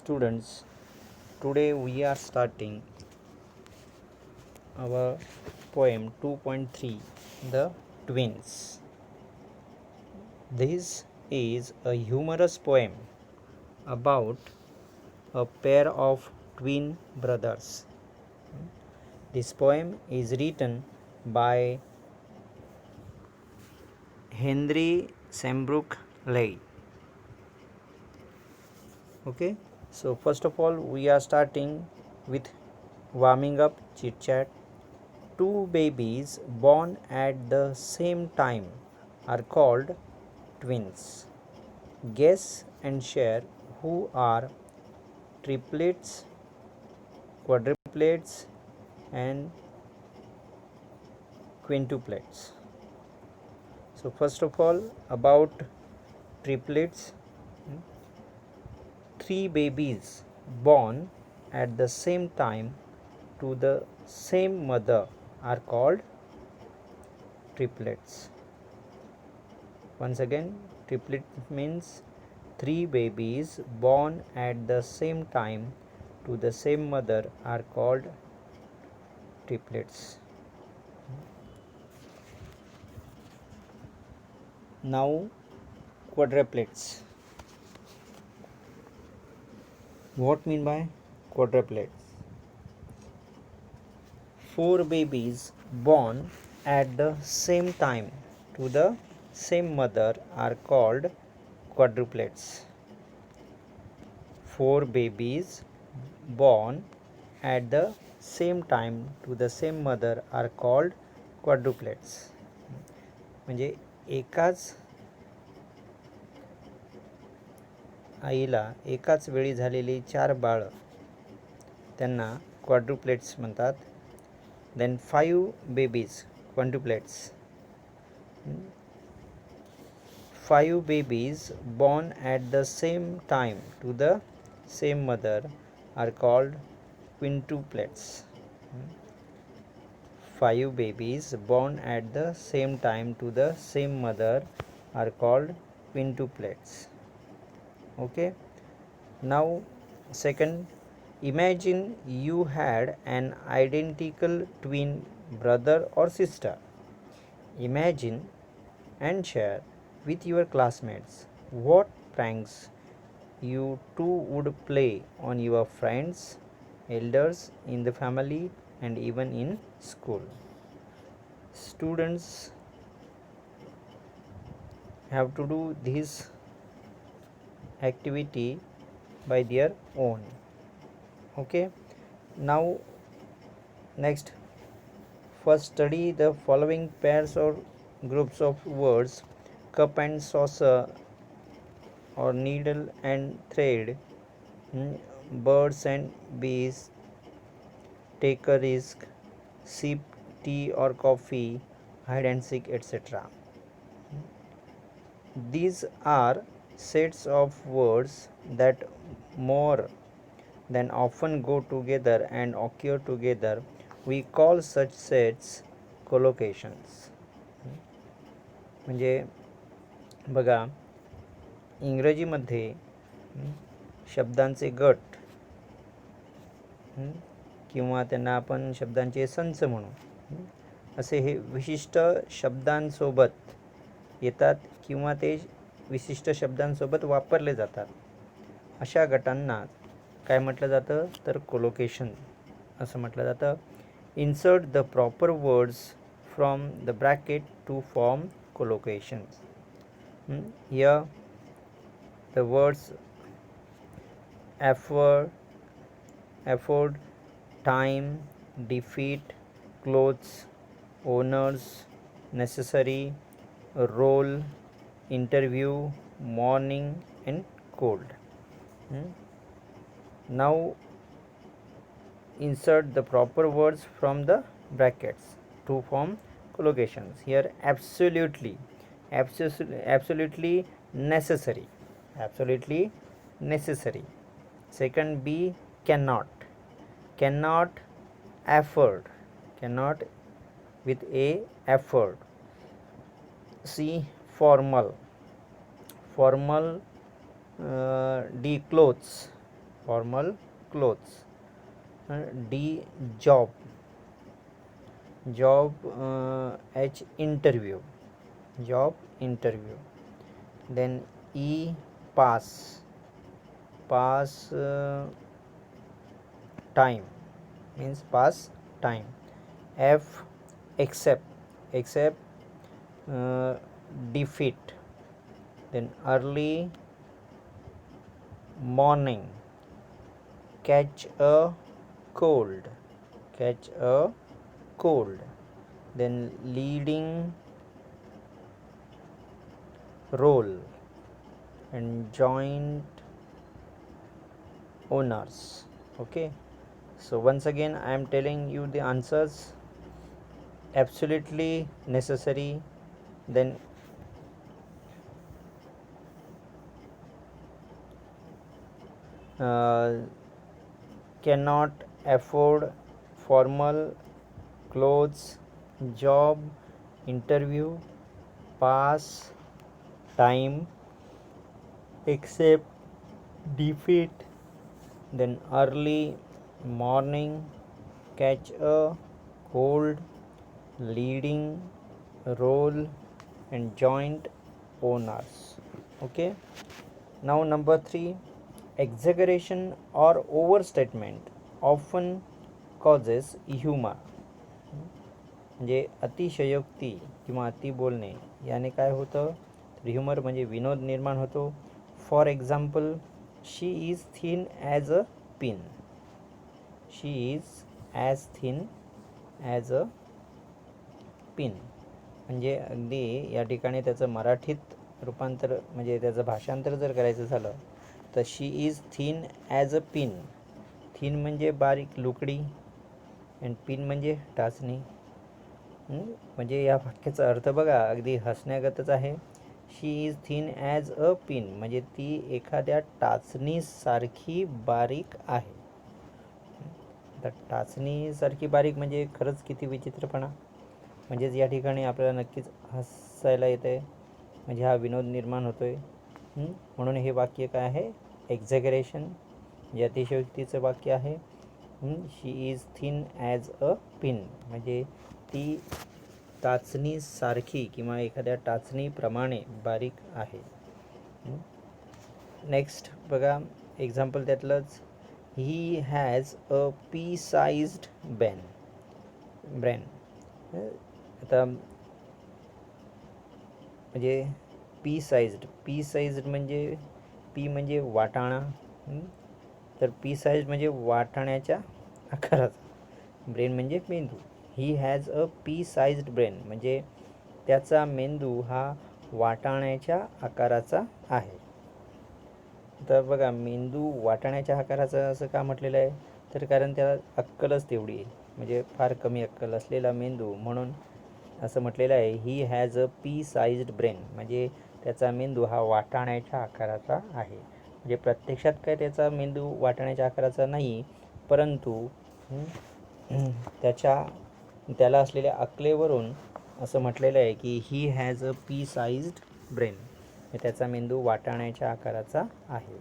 students, today we are starting our poem 2.3, The Twins. This is a humorous poem about a pair of twin brothers. This poem is written by Henry Sembrook Leigh. Okay, so first of all, we are starting with warming up chit chat. Two babies born at the same time are called twins. Guess and share who are triplets, quadruplets, and quintuplets. So, first of all, about triplets. Three babies born at the same time to the same mother are called triplets. Once again, triplet means three babies born at the same time to the same mother are called triplets. Now, quadruplets. What mean by quadruplets? Four babies born at the same time to the same mother are called quadruplets. Four babies born at the same time to the same mother are called quadruplets. म्हणजे एकाच आईला एकाच वेळी झालेली चार बाळं त्यांना quadruplets म्हणतात. Then 5 babies quadruplets. 5 babies born at the same time to the same mother are called quintuplets. 5 babies born at the same time to the same mother are called quintuplets. Okay, now second, imagine you had an identical twin brother or sister. Imagine and share with your classmates what pranks you two would play on your friends, elders in the family, and even in school. Students have to do this activity by their own. Okay, now next, first study the following pairs or groups of words: cup and saucer, or needle and thread, birds and bees, take a risk, sip tea or coffee, hide and seek, etc. These are sets of words that more than often go together and occur together. We call such sets collocations. म्हणजे बघा, इंग्रजीमध्ये शब्दांचे गट किंवा त्यांना आपण शब्दांचे संच म्हणू, असे हे विशिष्ट शब्दांसोबत येतात किंवा ते विशिष्ट शब्दांसोबत वापरले जातात. अशा गटांना काय म्हटलं जातं तर कोलोकेशन असं म्हटलं जातं. Insert the proper words from the bracket to form collocations. Here the words effort, time, defeat, clothes, owners, necessary, role, interview, morning, and cold. Now insert the proper words from the brackets to form collocations. Here absolutely necessary, absolutely necessary. Second, B, cannot afford, cannot with a afford. C, formal, D, clothes, formal clothes. D, job. H, interview. Job, interview. Then E, pass. Time, means pass time. F, accept. Defeat. Then early morning, catch a cold. Then leading role and joint owners. Okay, so once again I am telling you the answers. Absolutely necessary. Then cannot afford formal clothes, job, interview, pass time, accept, defeat, then early morning, catch a cold, leading role and joint owners. Okay, now number 3, exaggeration or overstatement often causes humor. म्हणजे अतिशयोक्ती किंवा अति बोलणे याने काय होतं, तर humour म्हणजे विनोद निर्माण होतो. For example, she is thin as a pin. She is as thin as a pin. म्हणजे अगदी या ठिकाणी त्याचं मराठीत रूपांतर म्हणजे त्याचं भाषांतर जर करायचं झालं तर she is thin as a pin. Thin म्हणजे बारीक लुकडी अँड पिन म्हणजे टाचणी. म्हणजे या वाक्याचा अर्थ बघा अगदी हसण्यागतच आहे. She is thin as a pin म्हणजे ती एखाद्या टाचणीसारखी बारीक आहे. तर टाचणीसारखी बारीक म्हणजे खरंच किती विचित्रपणा. म्हणजेच या ठिकाणी आपल्याला नक्कीच हसायला येतं आहे, म्हणजे हा विनोद निर्माण होतो आहे. म्हणून हे वाक्य काय आहे, एक्झॅगरेशन म्हणजे अतिशयोक्तीचं वाक्य आहे. She is thin as a pin म्हणजे ती टाचणीसारखी किंवा एखाद्या टाचणीप्रमाणे बारीक आहे. नेक्स्ट बघा एक्झाम्पल त्यातलंच, he has a pea sized brain. आता म्हणजे पी साइज्ड म्हणजे पी म्हणजे वाटाणा. तर पी साइज्ड म्हणजे वाटाण्याच्या आकाराचा, ब्रेन म्हणजे मेंदू. ही has a pea sized brain म्हणजे त्याचा मेंदू हा वाटाण्याच्या आकाराचा आहे. तर बघा मेंदू वाटाण्याच्या आकाराचा असं का म्हटलेलं आहे, तर कारण त्याला अक्कलच तेवढी आहे, म्हणजे फार कमी अक्कल असलेला मेंदू, म्हणून असं म्हटलेलं आहे ही has a pea sized brain म्हणजे त्याचा मेंदू हा वाटाण्याच्या आकाराचा आहे. म्हणजे प्रत्यक्षात काय त्याचा मेंदू वाटाण्याच्या आकाराचा नाही, परंतु त्याला असलेल्या अक्कलेवरून असं म्हटलेलं आहे की he has a pea sized brain, त्याचा मेंदू वाटाण्याच्या आकाराचा आहे.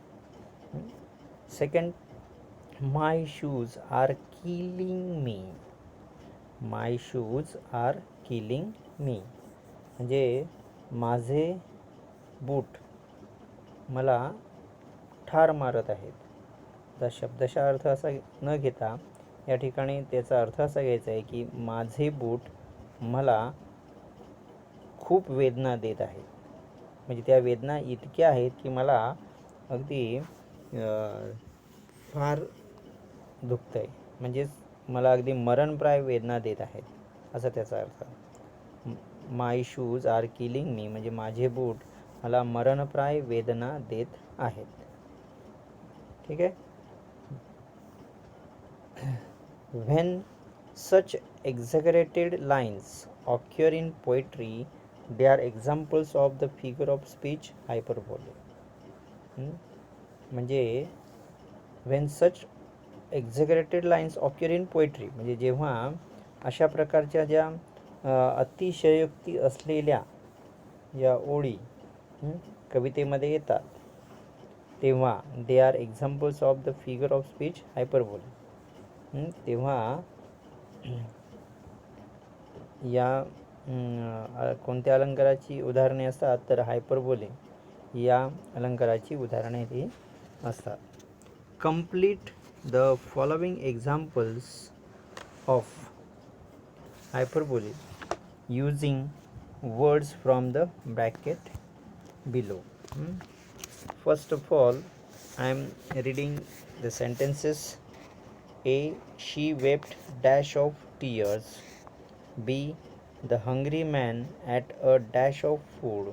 Second, my shoes are killing me. My shoes are killing me म्हणजे माझे बूट मला ठार मारत आहेत. तर शब्दशः अर्थ असा न घेता या ठिकाणी त्याचा अर्थ असा घ्यायचा आहे की माझे बूट मला खूप वेदना देत आहेत. म्हणजे त्या वेदना इतक्या आहेत की मला अगदी फार दुखतं आहे, म्हणजेच मला अगदी मरणप्राय वेदना देत आहेत, असा त्याचा अर्थ. My shoes are killing me म्हणजे माझे बूट मला मरणप्राय वेदना देत आहेत. ठीक आहे. When such exaggerated lines occur in poetry they are examples of the figure of speech hyperbole. म्हणजे when such exaggerated lines occur in poetry म्हणजे जेव्हा अशा प्रकारच्या ज्या अतिशयोक्ती असलेल्या या ओळी कवितेमध्ये येतात तेव्हा they are examples of the figure of speech hyperbole. तेव्हा या कोणत्या अलंकाराची उदाहरणे असतात तर हायपरबोले या अलंकाराची उदाहरणे ही असतात. Complete the following examples of hyperbole using words from the bracket below. First of all, I am reading the sentences. A. She wept dash of tears. B. The hungry man at a dash of food.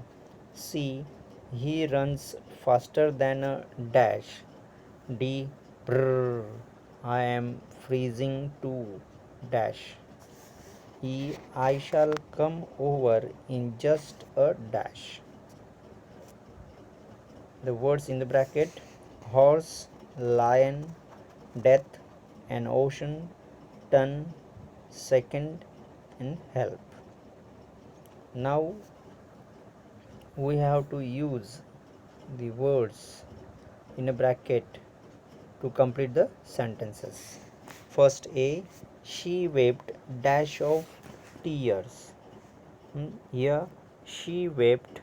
C. He runs faster than a dash. D. Brr, I am freezing to dash. E. I shall come over in just a dash. The words in the bracket: horse, lion, death, an ocean, ton, second, and help. Now we have to use the words in a bracket to complete the sentences. First, A. She wept dash of tears. Here she wept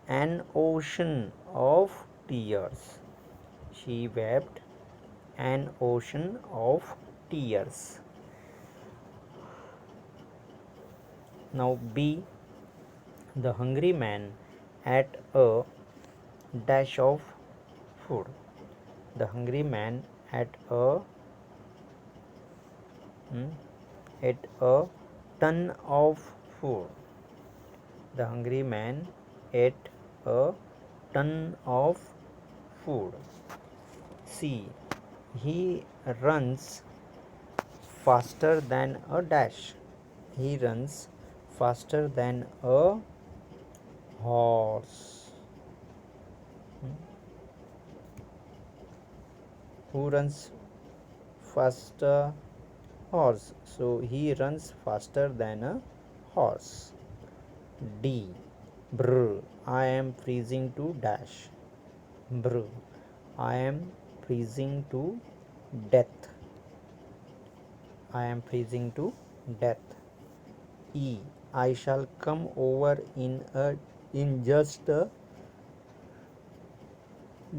an ocean of tears. She wept an ocean of tears. Now B. The hungry man at a dash of food. The hungry man at a ton of food. The hungry man ate a ton of food. C. He runs faster than a dash. He runs faster than a horse. Who runs faster? Horse. So he runs faster than a horse. D. Brr, I am freezing to dash. Brr, I am freezing to death. I am freezing to death. E. I shall come over in just a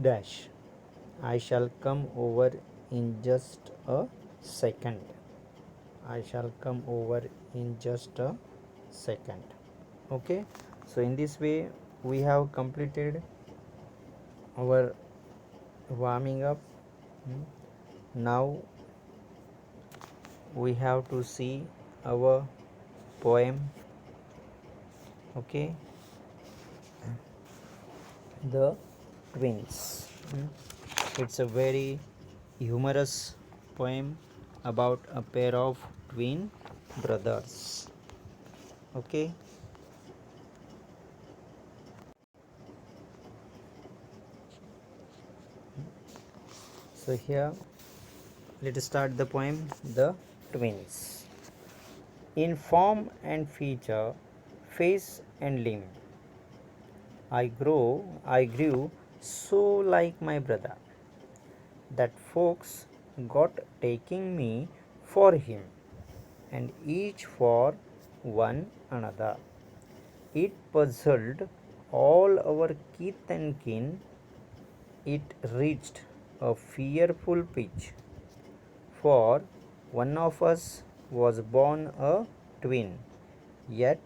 dash. I shall come over in just a second. I shall come over in just a second. Okay, so in this way we have completed our warming up. Now we have to see our poem. Okay, The Twins. It's a very humorous poem about a pair of twin brothers. Okay, so here let us start the poem The Twins. In form and feature, face and limb, I grew so like my brother that folks got taking me for him, and each for one another. It puzzled all our kith and kin. It reached a fearful pitch, for one of us was born a twin, yet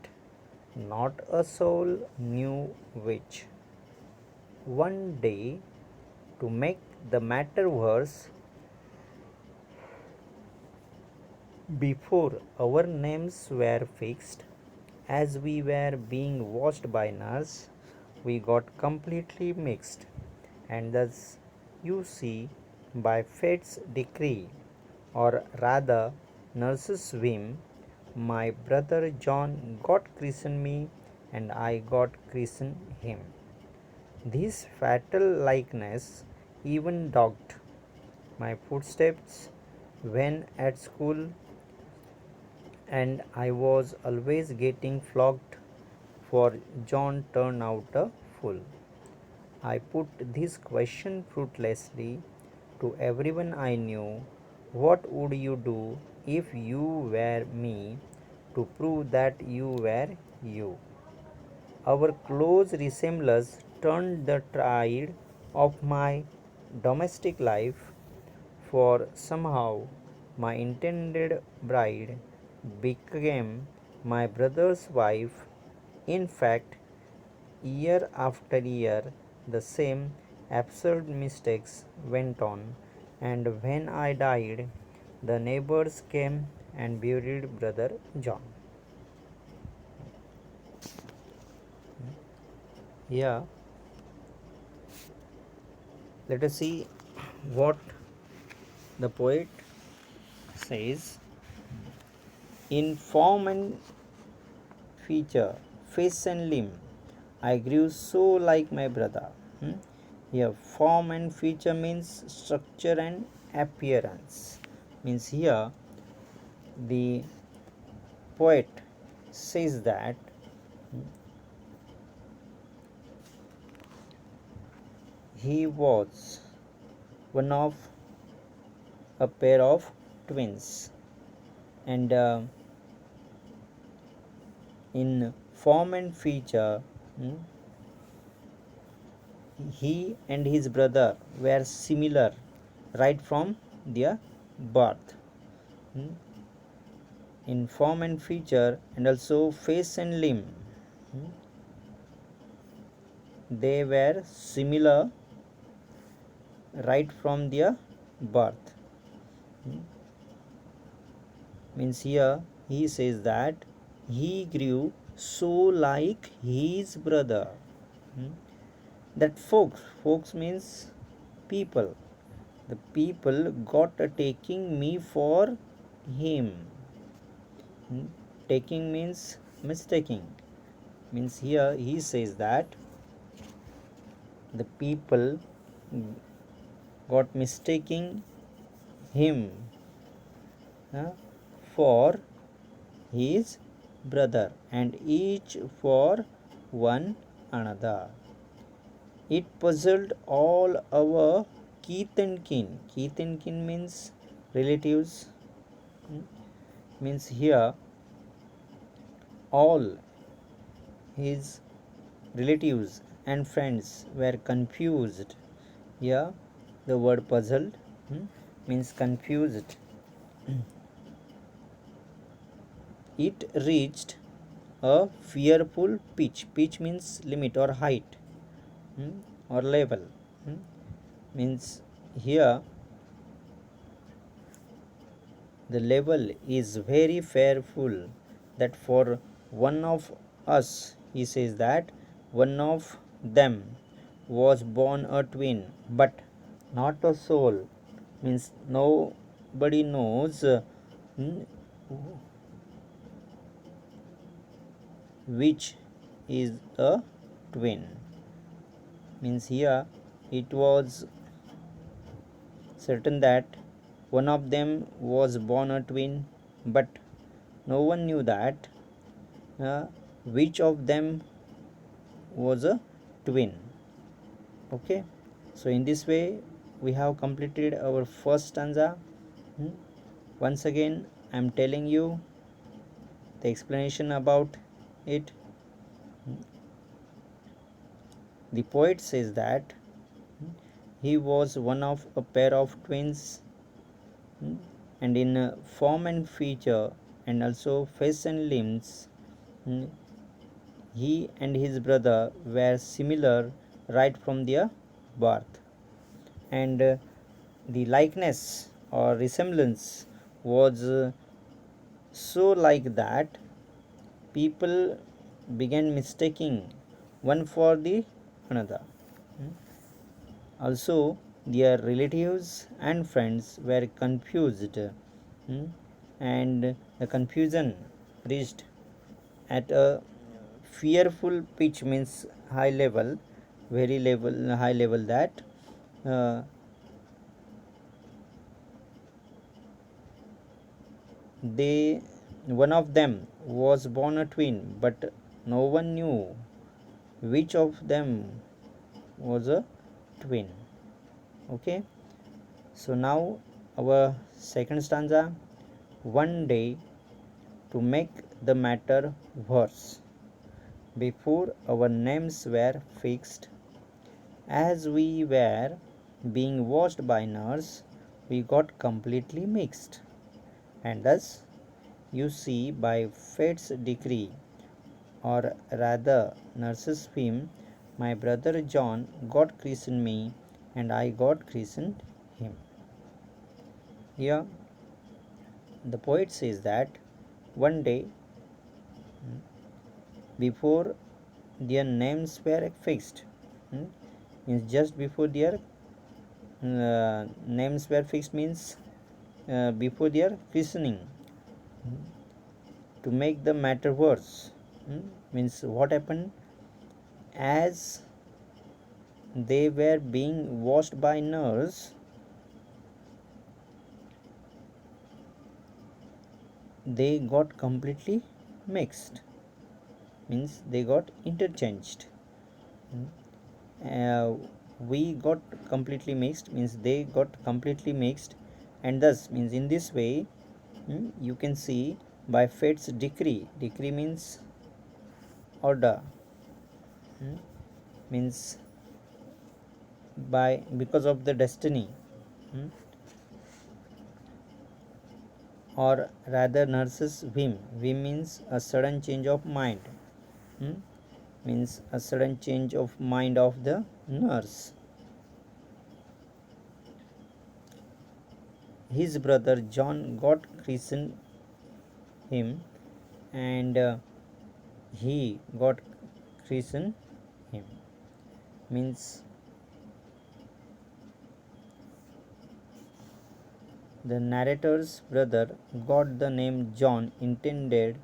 not a soul knew which. One day, to make the matter worse, before our names were fixed, as we were being watched by nurse, we got completely mixed, and thus you see, by fate's decree, or rather nurse's whim, my brother John got christened me, and I got christened him. This fatal likeness even dogged my footsteps when at school, and I was always getting flogged, for John turned out a fool. I put this question fruitlessly to everyone I knew. What would you do if you were me to prove that you were you? Our close resemblance turned the tide of my domestic life, for somehow my intended bride became my brother's wife. In fact, year after year, the same absurd mistakes went on, and when I died, the neighbors came and buried Brother John. Yeah, let us see what the poet says. In form and feature, face and limb, I grew so like my brother. Here, form and feature means structure and appearance. Means here, the poet says that he was one of a pair of twins, and in form and feature, he and his brother were similar right from their birth. Hmm. In form and feature, and also face and limb, they were similar right from their birth. Means here he says that he grew so like his brother. That folks means people, the people got a taking me for him. Taking means mistaking. Means here he says that the people got mistaking him for his brother, and each for one another. It puzzled all our kith and kin. Kith and kin means relatives. Means here all his relatives and friends were confused. Here the word puzzled means confused. It reached a fearful pitch. Pitch means limit or height or level. Means here the level is very fearful that for one of us, he says that one of them was born a twin, but not a soul. Means nobody knows which is a twin. Means here it was certain that one of them was born a twin, but no one knew that which of them was a twin. Okay, so in this way we have completed our first stanza. Once again I am telling you the explanation about it. The poet says that he was one of a pair of twins, and in form and feature and also face and limbs, he and his brother were similar right from their birth, and the likeness or resemblance was so like that people began mistaking one for the another. Also, their relatives and friends were confused, and the confusion reached at a fearful pitch means high level, very level, high level that uh, they one of them was born a twin, but no one knew which of them was a twin. Okay, so now our second stanza. One day, to make the matter worse, before our names were fixed, as we were being washed by nurse, we got completely mixed. And thus, you see, by fate's decree, or rather nurse's whim, my brother John got christened me, and I got christened him. Here, the poet says that one day, before their names were fixed, means just before their names were fixed, means before their christening. To make the matter worse, means what happened, as they were being washed by nurse, they got completely mixed, means they got interchanged. We got completely mixed, means they got completely mixed, and thus, means in this way, you can see, by fate's decree. Decree means order, means by because of the destiny, or rather nurse's whim. Whim means a sudden change of mind, means a sudden change of mind of the nurse. His brother John got christened him, and he got christened him, means the narrator's brother got the name John intended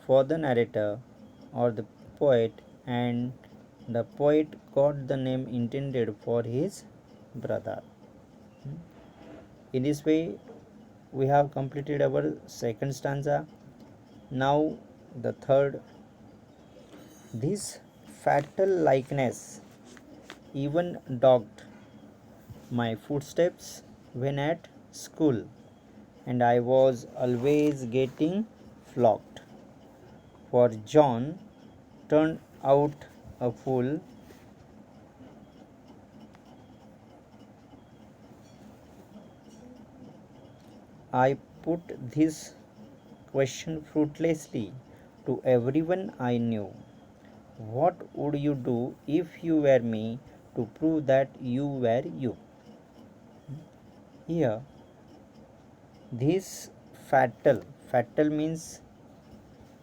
for the narrator or the poet, and the poet got the name intended for his brother. In this way, we have completed our second stanza. Now, the third. This fatal likeness even dogged my footsteps when at school, and I was always getting flogged. For John turned out a fool. I put this question fruitlessly to everyone I knew. What would you do if you were me, to prove that you were you? Here, this fatal means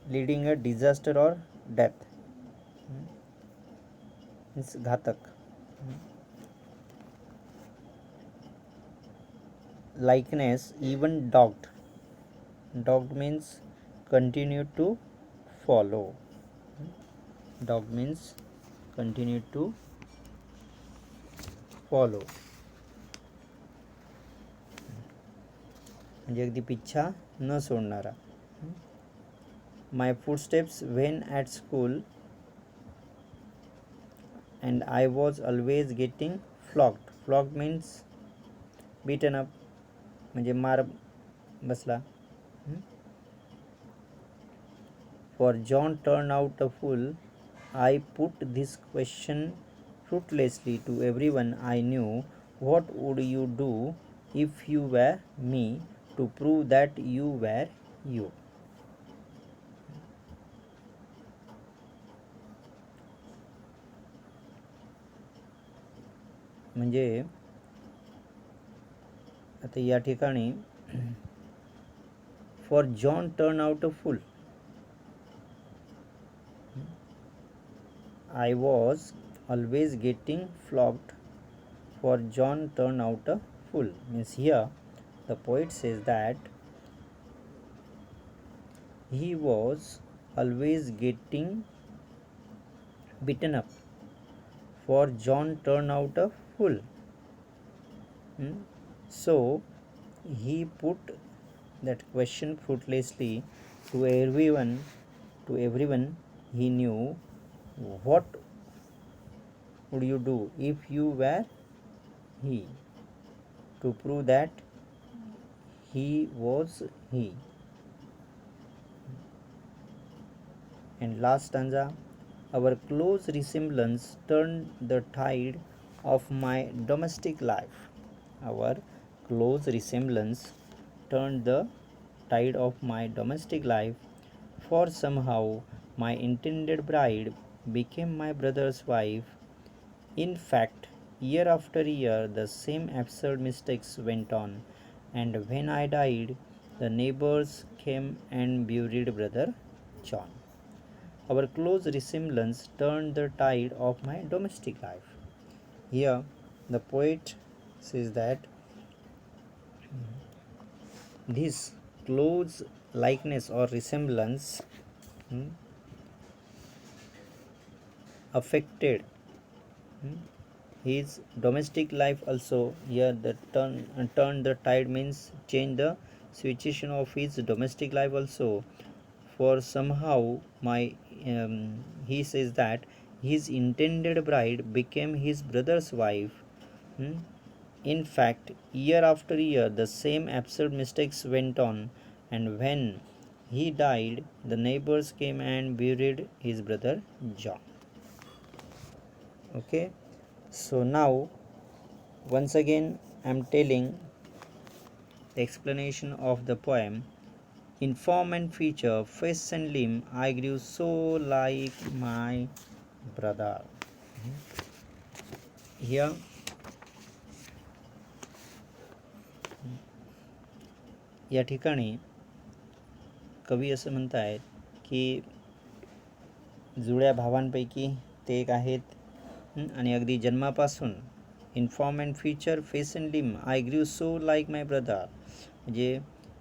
leading a disaster or death, means ghatak. Likeness even dogged. Dogged means continue to follow. Dog means continue to follow, म्हणजे अगदी पिच्छा न सोडणारा. My footsteps when at school, and I was always getting flogged. Flogged means beaten up, म्हणजे मार बसला. For John turned out a fool. I put this question fruitlessly to everyone I knew. What would you do if you were me, to prove that you were you? म्हणजे आता या ठिकाणी for John turn out a fool, I was always getting flogged. For John turned out a fool, means here the poet says that he was always getting beaten up. For John turned out a fool. So he put that question fruitlessly to everyone he knew. What would you do if you were he, to prove that he was he? And last stanza, our close resemblance turned the tide of my domestic life. Our close resemblance turned the tide of my domestic life, for somehow my intended bride became my brother's wife. In fact, year after year, the same absurd mistakes went on, and when I died, the neighbors came and buried Brother John. Our close resemblance turned the tide of my domestic life. Here, the poet says that this close likeness or resemblance affected his domestic life also. Here, the turn the tide means change the situation of his domestic life also. For somehow he says that his intended bride became his brother's wife. In fact, year after year, the same absurd mistakes went on, and when he died, the neighbors came and buried his brother John. Okay, so now once again I am telling the explanation of the poem. In form and feature, face and limb, I grew so like my brother. Here, या ठिकाणी कवी असं म्हणत आहेत की जुळ्या भावांपैकी ते एक आहेत आणि अगदी जन्मापासून in form and feature face and limb I grew so like my brother. म्हणजे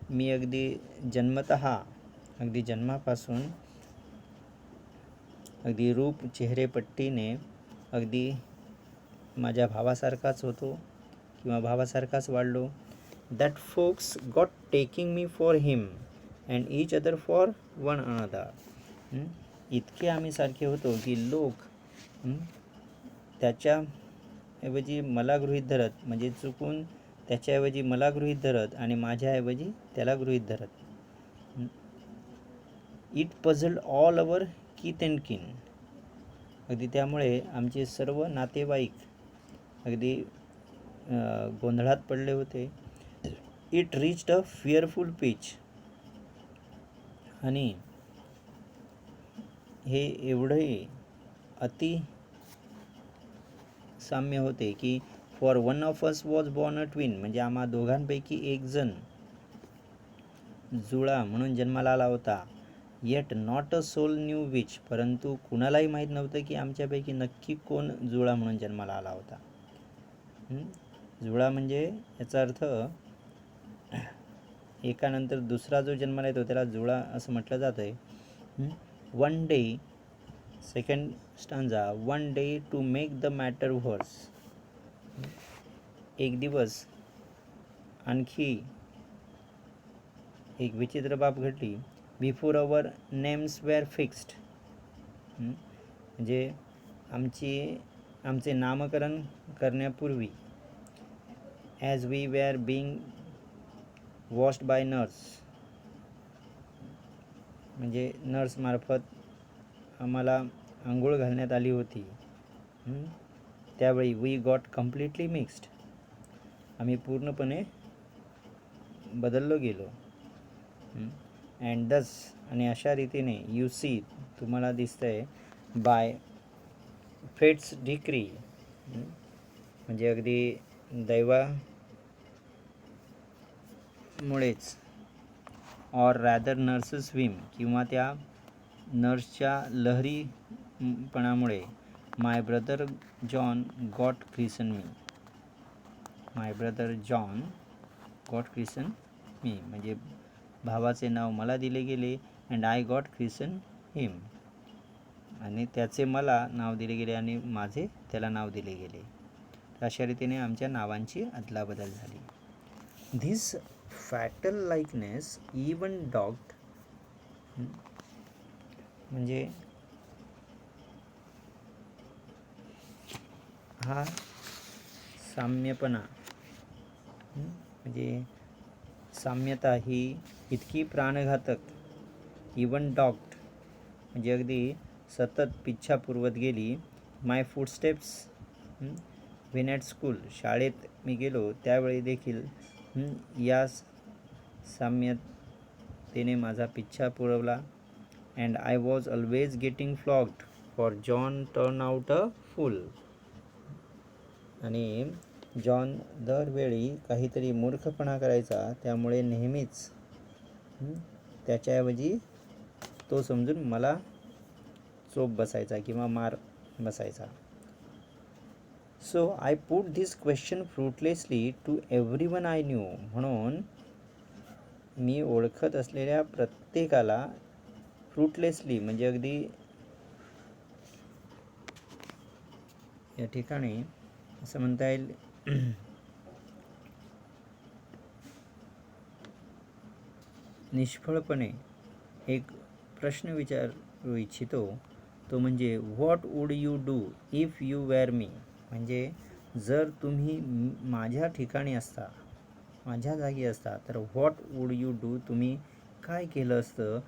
मी अगदी अगदी जन्मापासून अगदी रूप चेहरेपट्टीने अगदी माझ्या भावासारखाच होतो किंवा भावासारखाच वाढलो. That folks got taking me for him and each other for one another. इतके आम्ही सारखे होतो की लोक त्याच्याऐवजी मला गृहीत धरत, म्हणजे चुकून त्याच्याऐवजी मला गृहीत धरत आणि माझ्याऐवजी त्याला गृहीत धरत. It puzzled all our kith and kin. अगदी त्यामुळे आमचे सर्व नातेवाईक अगदी गोंधळात पडले होते. It reached a fearful pitch. आणि हे एवढे अति साम्य होते की for one of us was born a twin. म्हणजे आम्हा दोघांपैकी एक जण जुळा म्हणून जन्माला आला होता. Yet not a soul knew which. परंतु कुणालाही माहीत नव्हतं की आमच्यापैकी नक्की कोण जुळा म्हणून जन्माला आला होता. जुळा म्हणजे याचा अर्थ एकानंतर दुसरा जो जन्माला येतो त्याला जुळा असं म्हटलं जातं आहे. One day, second stanza, one day to make the matter worse. एक दिवस आणखी एक विचित्र बाब घडली. Before our names were fixed. म्हणजे आमचे नामकरण करण्यापूर्वी as we were being washed by nurse. म्हणजे नर्समार्फत आम्हाला आंघोळ घालण्यात आली होती. त्यावेळी वी गॉट कम्प्लिटली मिक्स्ड. आम्ही पूर्णपणे बदललो गेलो. अँड दस, आणि अशा रीतीने, यू सी, तुम्हाला दिसतंय, बाय फेट्स डिक्री, म्हणजे अगदी दैवामुळेच, ऑर रॅदर नर्सेस विम, किंवा त्या नर्सच्या लहरीपणामुळे, my brother John got christened me. My brother John got christened me, म्हणजे भावाचे नाव मला दिले गेले. And I got christened him, आणि त्याचे मला नाव दिले गेले आणि माझे त्याला नाव दिले गेले. अशा रीतीने आमच्या नावांची अदलाबदल झाली. धिस फॅटल लाईकनेस इवन डॉग्ड, म्हणजे हा साम्यपणा म्हणजे साम्यता ही इतकी प्राणघातक इवन डॉग्ड म्हणजे अगदी सतत पिच्छा पुरवत गेली. My footsteps when at school शाळेत मी गेलो त्यावेळी देखील या साम्यतेने माझा पिच्छा पुरवला. And I was always getting flogged for John turn out a fool. आणि जॉन दरवेळी काहीतरी मूर्खपणा करायचा, त्यामुळे नेहमीच त्याच्याऐवजी तो समजून मला चोप बसायचा किंवा मार बसायचा. So I put this question fruitlessly to everyone I knew. म्हणून मी ओळखत असलेल्या प्रत्येकाला फ्रुटलेसली म्हणजे अगदी या ठिकाणी असं म्हणता येईल निष्फळपणे एक प्रश्न विचारू इच्छितो, तो म्हणजे what would you do if you were me. म्हणजे जर तुम्ही माझ्या ठिकाणी असता, माझ्या जागी असता, तर व्हॉट वूड यू डू तुम्ही काय केलं असतं.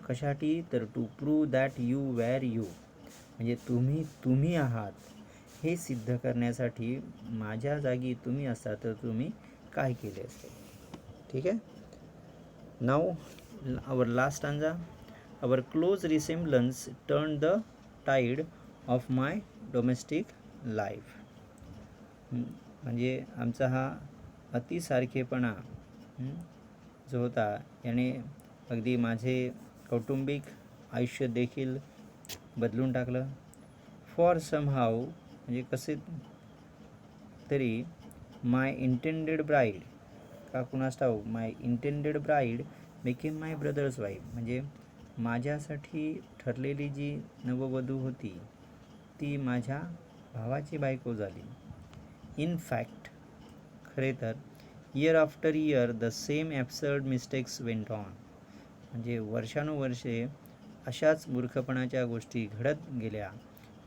कशासाठी तर to prove that you were you म्हणजे तुम्ही आहात हे सिद्ध करण्यासाठी माझ्या जागी तुम्ही असता तर तुम्ही काय केले असते. ठीक आहे. नाव our last stanza. Our close resemblance turned the tide of my domestic life. म्हणजे आमचा हा अतिसारखेपणा जो होता याने अगदी माझे कौटुंबिक आयुष्य देखील बदलून टाकलं. फॉर समहाव म्हणजे कसे तरी माय इंटेंडेड ब्राईड का कुणास ठाऊक my intended bride became my brothers wife. म्हणजे माझ्यासाठी ठरलेली जी नववधू होती ती माझ्या भावाची बायको झाली. इन फॅक्ट खरे तर year after year the same absurd mistakes went on. म्हणजे वर्षानुवर्षे अशाच मूर्खपणाच्या गोष्टी घडत गेल्या.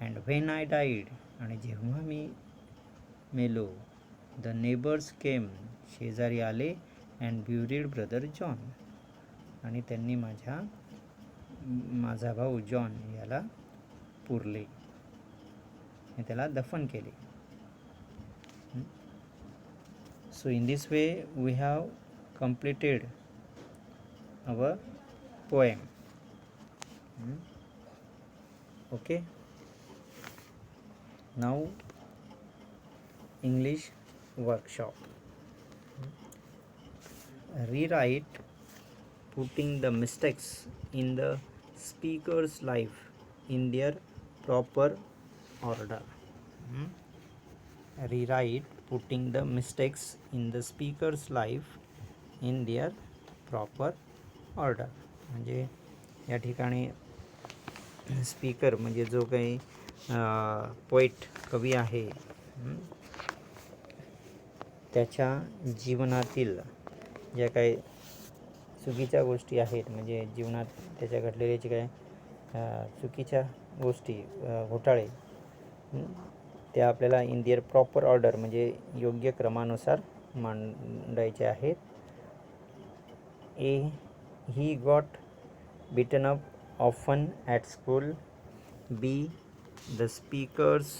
अँड व्हेन आय डाईड आणि जेव्हा मी मेलो द नेबर्स केम शेजारी आले अँड ब्युरीड ब्रदर जॉन आणि त्यांनी माझा भाऊ जॉन याला पुरले, त्याला दफन केले. So in this way we have completed our poem. Okay, now English workshop. Rewrite putting the mistakes in the speaker's life in their proper order. Rewrite putting the mistakes in the speaker's life in their proper order. म्हणजे या ठिकाणी speaker म्हणजे जो काही poet कवी आहे त्याच्या जीवनातील ज्या काही चुकीच्या गोष्टी आहेत म्हणजे जीवनात त्याच्या घडलेल्या जे काही चुकीच्या गोष्टी घोटाळे त्या आपल्याला इन दिअर प्रॉपर ऑर्डर म्हणजे योग्य क्रमानुसार मांडायचे आहेत. A he got beaten up often at school. B the speaker's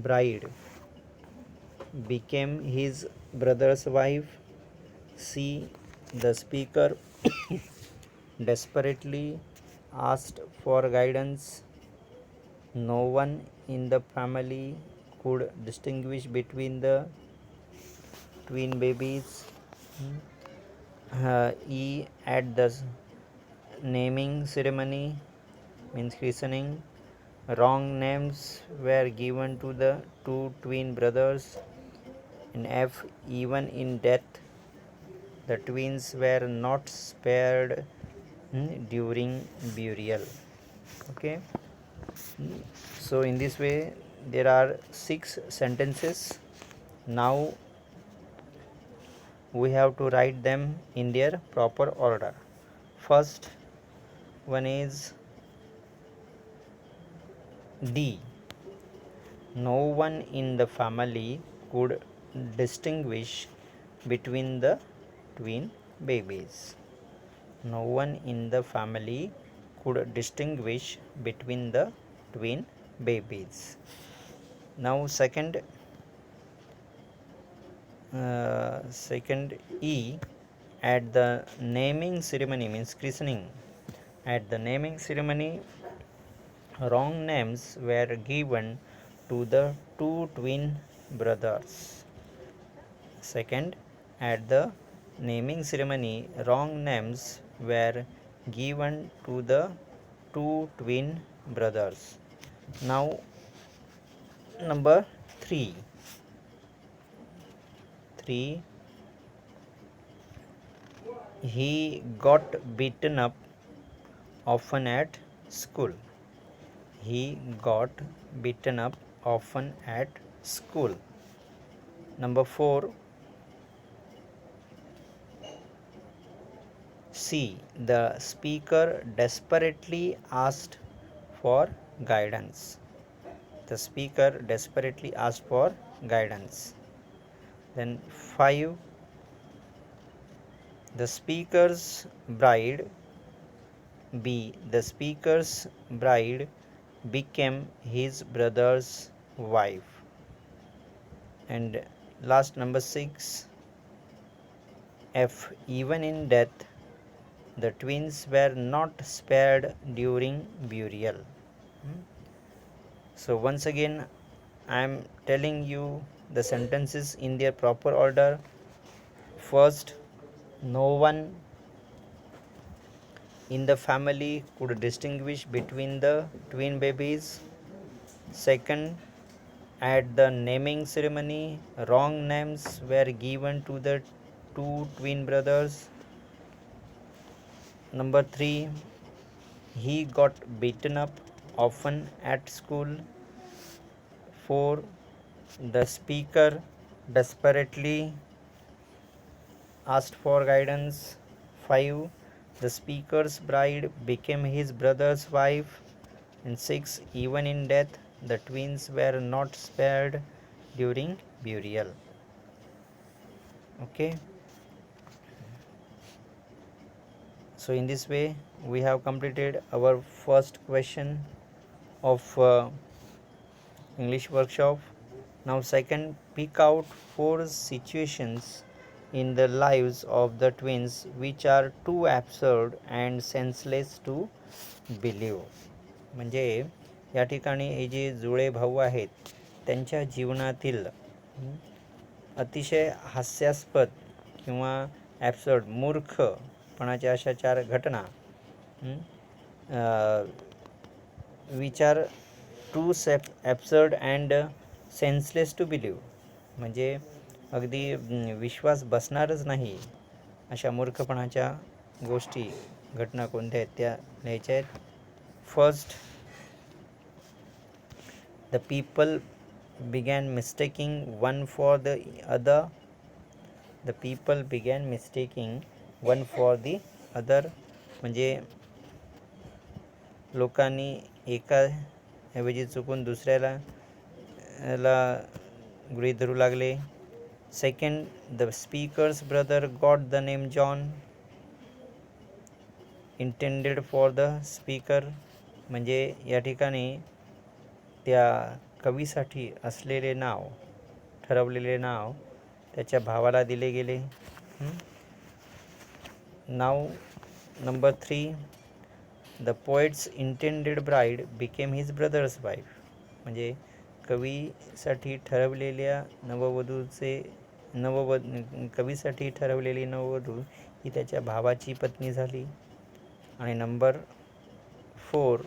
bride became his brother's wife. C the speaker desperately asked for guidance. No one in the family could distinguish between the twin babies. E at the naming ceremony means christening wrong names were given to the two twin brothers. And F even in death the twins were not spared during burial. Okay, so in this way there are 6 sentences. Now we have to write them in their proper order. First one is D. no one in the family could distinguish between the twin babies. No one in the family could distinguish between the twin babies. Now second E, at the naming ceremony means christening. At the naming ceremony, wrong names were given to the two twin brothers. Second, at the naming ceremony, wrong names were given to the two twin brothers. Now, number 3. 3. He got beaten up often at school. He got beaten up often at school. Number 4. C. The speaker desperately asked for guidance. The speaker desperately asked for guidance. Then 5. The speaker's bride. B. The speaker's bride became his brother's wife. And last, number 6. F. Even in death, the twins were not spared during burial. So once again, I am telling you the sentences in their proper order. First, no one in the family could distinguish between the twin babies. Second, at the naming ceremony, wrong names were given to the two twin brothers. Number 3, he got beaten up often at school. 4, the speaker desperately asked for guidance. 5, the speaker's bride became his brother's wife. And 6, even in death, the twins were not spared during burial. Okay. So in this way, we have completed our first question of English workshop. Now second, pick out 4 situations in the lives of the twins which are too absurd and senseless to believe. म्हणजे या ठिकाणी हे जे जुळे भाऊ आहेत त्यांच्या जीवनातील अतिशय हास्यास्पद किंवा ॲब्सर्ड मूर्खपणाच्या अशा 4 घटना विचार too absurd and senseless to believe, म्हणजे अगदी विश्वास बसणारच नाही अशा मूर्खपणाच्या गोष्टी घटना कोणत्या आहेत त्या लिहायच्या आहेत. First, the people began mistaking one for the other. The people began mistaking one for the other, म्हणजे लोकांनी एका ऐवजी चुकून दुसऱ्याला गृहीत धरू लागले. Second, the speakers brother got the name John intended for the speaker, म्हणजे या ठिकाणी त्या कवीसाठी असलेले नाव, ठरवलेले नाव त्याच्या भावाला दिले गेले. नाव number 3, the poet's intended bride became his brother's wife, म्हणजे कवीसाठी ठरवलेल्या कवीसाठी ठरवलेली नववधू ही त्याच्या भावाची पत्नी झाली. आणि number 4,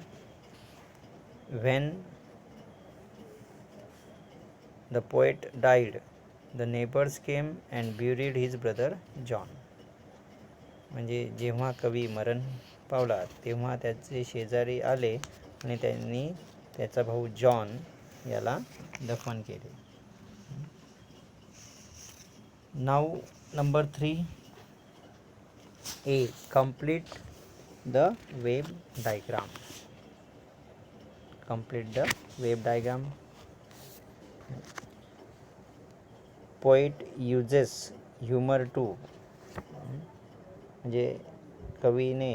when the poet died, the neighbors came and buried his brother John, म्हणजे जेव्हा कवी मरण पावला तेव्हा त्याचे शेजारी आले आणि त्यांनी त्याचा भाऊ जॉन याला दफन केले. नाव number 3, A, complete the web diagram. Poet uses humour too, म्हणजे कवीने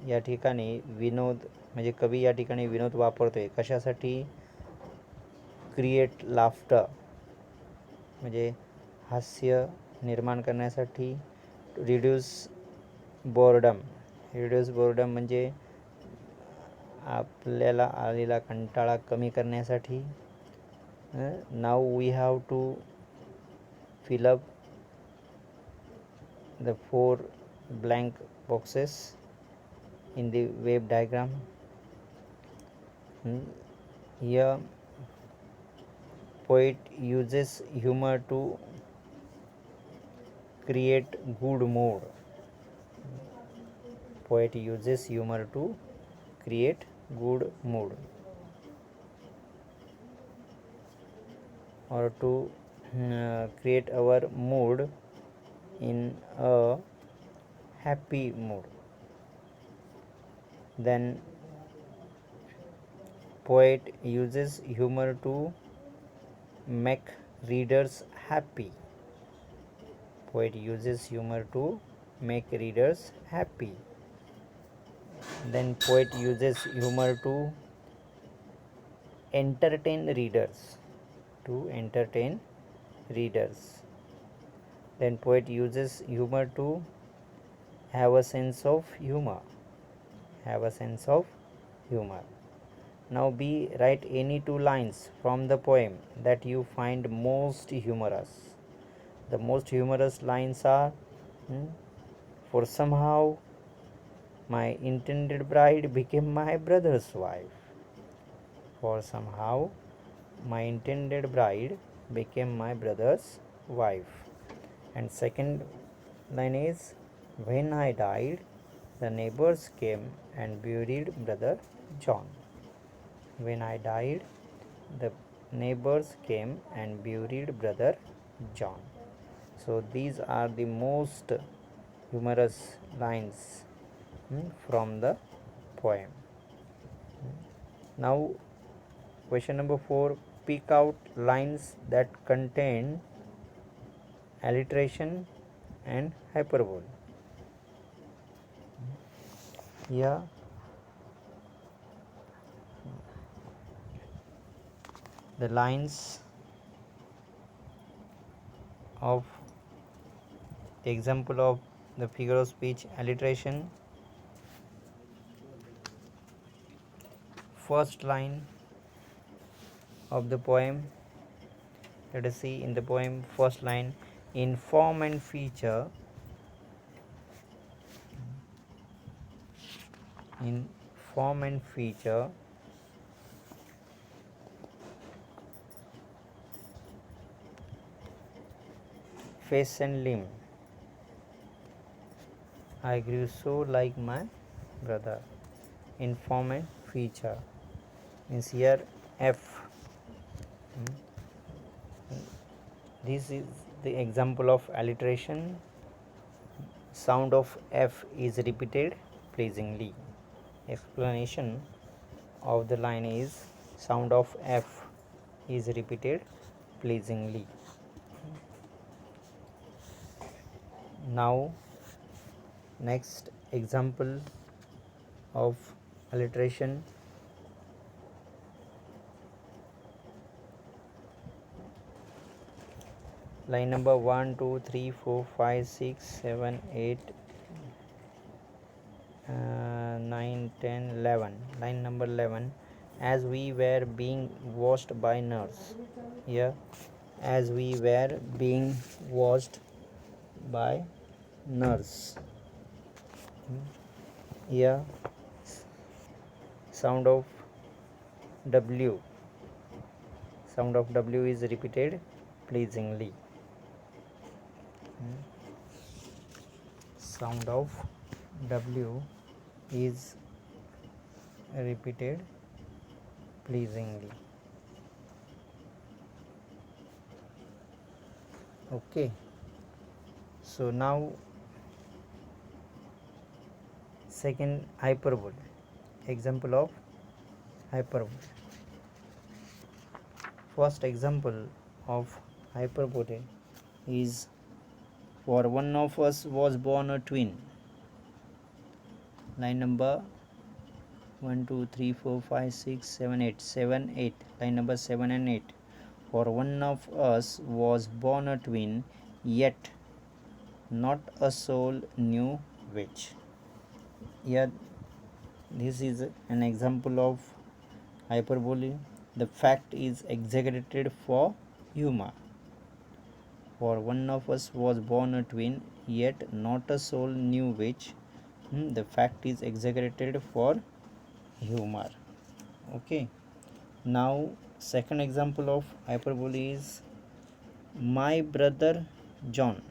या ठिकाणी विनोद, म्हणजे कवी या ठिकाणी विनोद वापरतोय कशासाठी? क्रिएट लाफ्टर, म्हणजे हास्य निर्माण करण्यासाठी. रिड्यूस बोर्डम, रिड्यूस बोर्डम म्हणजे आपल्याला आलेला कंटाळा कमी करण्यासाठी. Now we have to fill up the 4 blank boxes in the wave diagram. Here poet uses humor to create good mood. Poet uses humor to create good mood, or to create our mood in a happy mood. Then poet uses humor to make readers happy. Poet uses humor to make readers happy. Then poet uses humor to entertain readers, to entertain readers. Then poet uses humor to have a sense of humor, have a sense of humor. Now B, write any 2 lines from the poem that you find most humorous. The most humorous lines are, for somehow my intended bride became my brother's wife. For somehow my intended bride became my brother's wife. And second line is, when I died, the neighbors came and buried brother John. When I died, the neighbors came and buried brother John. So these are the most humorous lines from the poem. Now question number 4, pick out lines that contain alliteration and hyperbole. Here the lines of the example of the figure of speech alliteration. First line of the poem, let us see in the poem. First line, in form and feature, in form and feature face and limb, I grew so like my brother. In form and feature means here F. This is the example of alliteration. Sound of F is repeated pleasingly. Explanation of the line is, sound of F is repeated pleasingly. Now next example of alliteration. Line number 1, 2, 3, 4, 5, 6, 7, 8, 9, 10, 11. Line number 11, as we were being washed by nurse. Here, as we were being washed by nurse. Here, sound of W, sound of W is repeated pleasingly. Sound of W is repeated pleasingly. Okay, so now second hyperbole, example of hyperbole. first example of hyperbole is, for one of us was born a twin. Line number 1 2 3 4 5 6 7 8 7 8, line number 7 and 8. For one of us was born a twin, yet not a soul knew which. Here this is an example of hyperbole. The fact is exaggerated for humor. For one of us was born a twin, yet not a soul knew which. The fact is exaggerated for humor. Okay. Now second example of hyperbole is, my brother John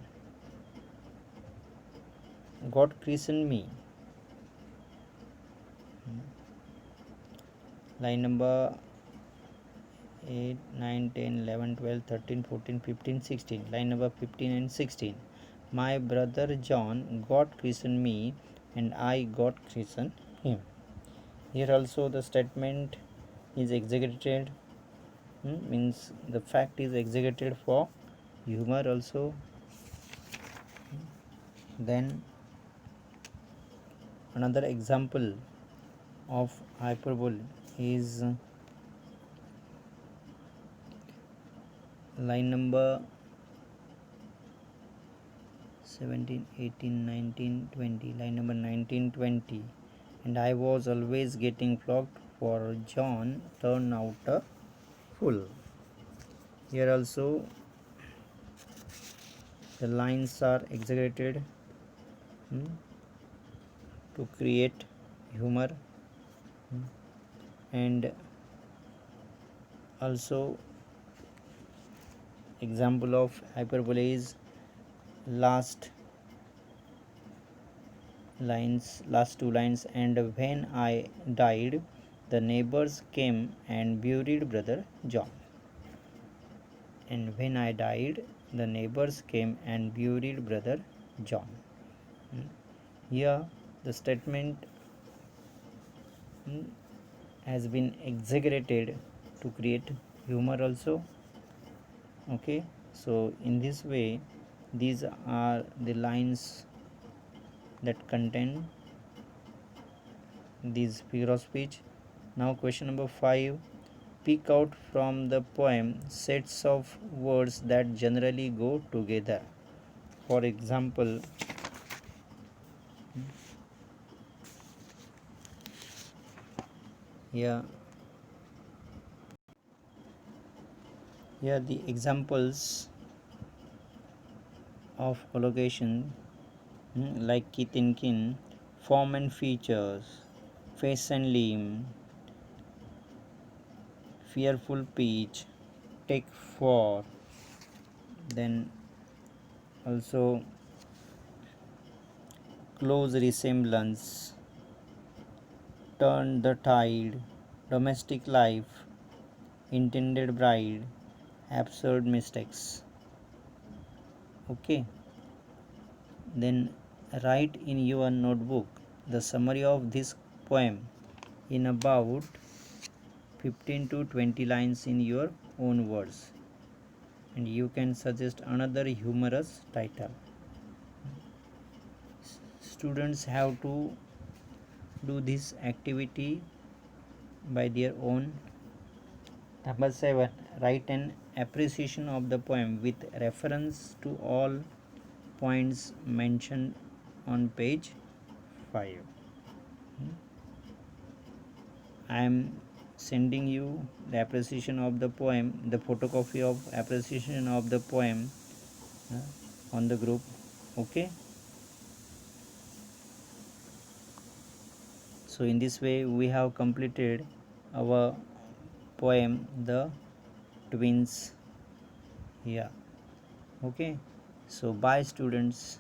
got christened me. Line number 8 9 10 11 12 13 14 15 16, line number 15 and 16. My brother John got christened me and I got christened him. Here also the statement is exaggerated, means the fact is exaggerated for humor also. Then another example of hyperbole is line number 17 18 19 20, line number 19 20. And I was always getting flogged, for John turned out a fool. Here also the lines are exaggerated to create humor. And also example of hyperbole is last two lines. And when I died, the neighbors came and buried brother John. And when I died, the neighbors came and buried brother John. Here the statement has been exaggerated to create humor also. Okay, so in this way these are the lines that contain these figure of speech. Now question number 5, pick out from the poem sets of words that generally go together. For example, here the examples of collocation, like kith and kin, form and features, face and limb, fearful pitch, take for, then also close resemblance, turn the tide, domestic life, intended bride, absurd mistakes. Okay, then write in your notebook the summary of this poem in about 15 to 20 lines in your own words, and you can suggest another humorous title. Students have to do this activity by their own. Number 7, write an appreciation of the poem with reference to all points mentioned on page 5. I am sending you the appreciation of the poem, the photocopy of appreciation of the poem on the group. Okay, so in this way we have completed our poem The Twins here. Okay, so bye students.